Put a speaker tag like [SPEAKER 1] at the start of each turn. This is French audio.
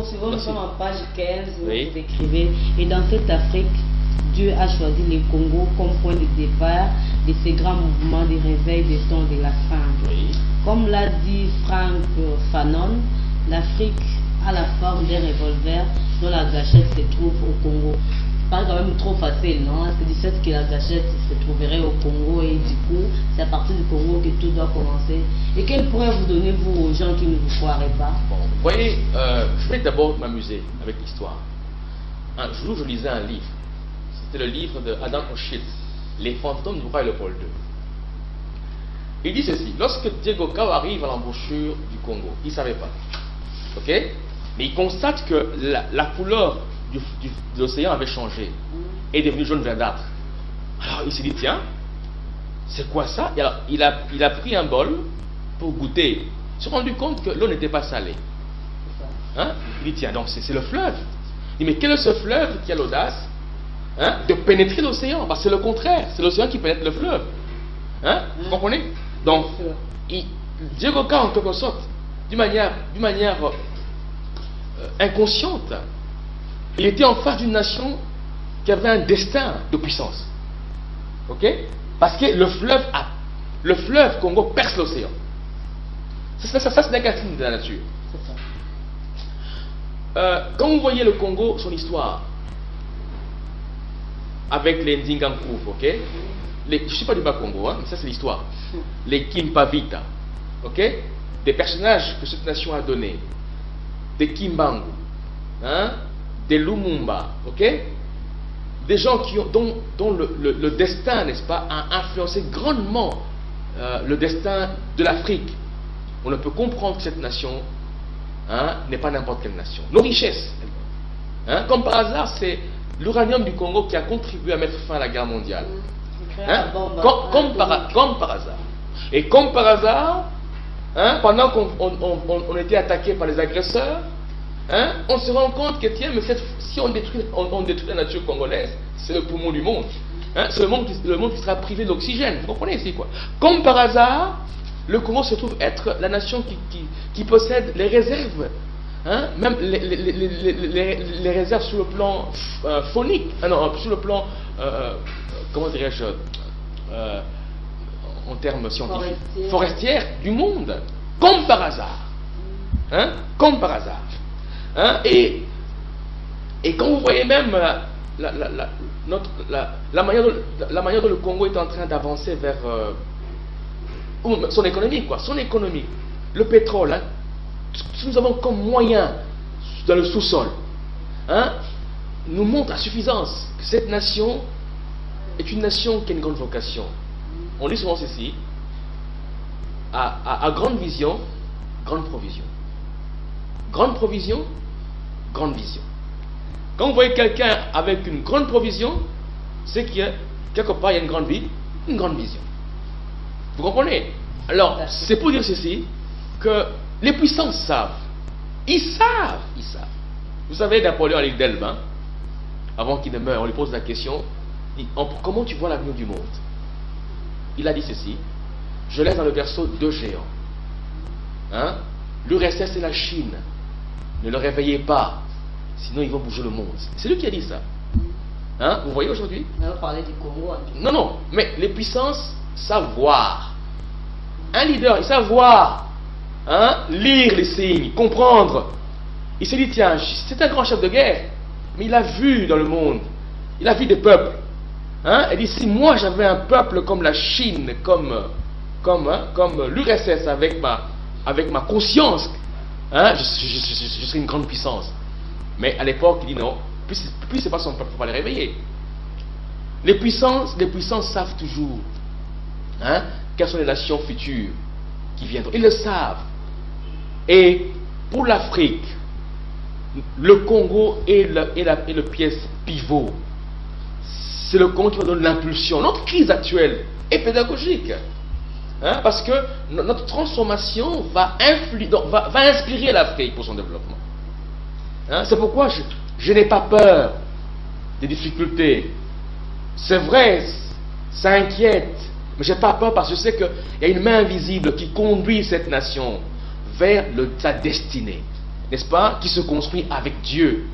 [SPEAKER 1] poursuivons, nous sommes en page 15, où
[SPEAKER 2] Oui.
[SPEAKER 1] vous écrivez, et dans cette Afrique, Dieu a choisi le Congo comme point de départ de ces grands mouvements de réveil des temps de la fin.
[SPEAKER 2] Oui.
[SPEAKER 1] Comme l'a dit Frank Fanon, l'Afrique a la forme d'un revolver dont la gâchette se trouve au Congo. Pas quand même trop facile, non? Parce que du fait que la gâchette se trouverait au Congo et du coup, c'est à partir du Congo que tout doit commencer. Et quel pourrait vous donner, vous, aux gens qui ne vous croiraient pas?
[SPEAKER 2] Bon, vous voyez, je vais d'abord m'amuser avec l'histoire. Un jour, je lisais un livre. C'était le livre de Adam Oshitz, Les fantômes du roi Léopold II. Il dit ceci: lorsque Diego Cao arrive à l'embouchure du Congo, il ne savait pas. Ok? Mais il constate que la couleur de l'océan avait changé et est devenue jaune verdâtre. Alors il s'est dit: tiens, c'est quoi ça? Et alors, il a pris un bol pour goûter. Il s'est rendu compte que l'eau n'était pas salée. Hein? Il dit: tiens, donc c'est le fleuve. Il dit: mais quel est ce fleuve qui a l'audace, hein, de pénétrer l'océan? Parce que c'est le contraire, c'est l'océan qui pénètre le fleuve. Hein? Vous comprenez? Donc, Diego Cao, en quelque sorte, d'une manière inconsciente, il était en face d'une nation qui avait un destin de puissance. Ok? Parce que le fleuve Congo perce l'océan. Ça c'est négatif de la nature. Quand vous voyez le Congo, son histoire, avec les Ndingankouf, ok? Je ne suis pas du Bas-Congo, hein, mais ça c'est l'histoire. Les Kimpavita, ok? Des personnages que cette nation a donnés, des Kimbangu, hein? Des Lumumba, ok? Des gens dont le destin, n'est-ce pas, a influencé grandement le destin de l'Afrique. On ne peut comprendre que cette nation, hein, n'est pas n'importe quelle nation. Nos richesses, hein, comme par hasard, c'est l'uranium du Congo qui a contribué à mettre fin à la guerre mondiale. Hein? Comme par hasard. Et comme par hasard, hein, pendant qu'on était attaqué par les agresseurs, hein, on se rend compte que tiens, mais si on détruit la nature congolaise, c'est le poumon du monde. Hein, c'est le monde qui sera privé d'oxygène. Vous comprenez ici, quoi? Comme par hasard, le Congo se trouve être la nation qui possède les réserves. Hein, même les réserves sur le plan phonique, sur le plan, comment dirais-je, en termes scientifiques, forestière du monde, comme par hasard. Hein, comme par hasard. Hein, et quand vous voyez même la manière dont le Congo est en train d'avancer vers son économie, quoi, son économie, le pétrole, hein, ce que nous avons comme moyen dans le sous-sol, hein, nous montre à suffisance que cette nation est une nation qui a une grande vocation. On dit souvent ceci: à grande vision, grande provision. Grande provision, grande vision. Quand vous voyez quelqu'un avec une grande provision, c'est qu'il y a quelque part il y a une grande vie, une grande vision. Vous comprenez? Alors, c'est pour dire ceci, que les puissants savent. Ils savent. Vous savez, Napoléon à l'île d'Elbe, hein, avant qu'il ne meure, on lui pose la question: comment tu vois l'avenir du monde? Il a dit ceci: je laisse dans le berceau 2 géants. Hein? L'URSS et la Chine. Ne le réveillez pas, sinon ils vont bouger le monde. C'est lui qui a dit ça. Hein? Vous voyez aujourd'hui?
[SPEAKER 1] On va parler du Congo.
[SPEAKER 2] Non, mais les puissances savent voir. Un leader, il sait voir, hein, lire les signes, comprendre. Il s'est dit: tiens, c'est un grand chef de guerre, mais il a vu dans le monde, il a vu des peuples. Hein? Il dit: si moi j'avais un peuple comme la Chine, comme l'URSS, avec ma conscience, hein, je serais une grande puissance. Mais à l'époque, il dit non, plus c'est pas son peuple, il faut pas les réveiller. Les puissances savent toujours, hein, quelles sont les nations futures qui viendront. Ils le savent. Et pour l'Afrique, le Congo est le pièce pivot. C'est le Congo qui va donner l'impulsion. Notre crise actuelle est pédagogique. Hein, parce que notre transformation va inspirer l'Afrique pour son développement. Hein, c'est pourquoi je n'ai pas peur des difficultés. C'est vrai, ça inquiète, mais je n'ai pas peur parce que je sais qu'il y a une main invisible qui conduit cette nation vers sa destinée. n'est-ce pas, qui se construit avec Dieu.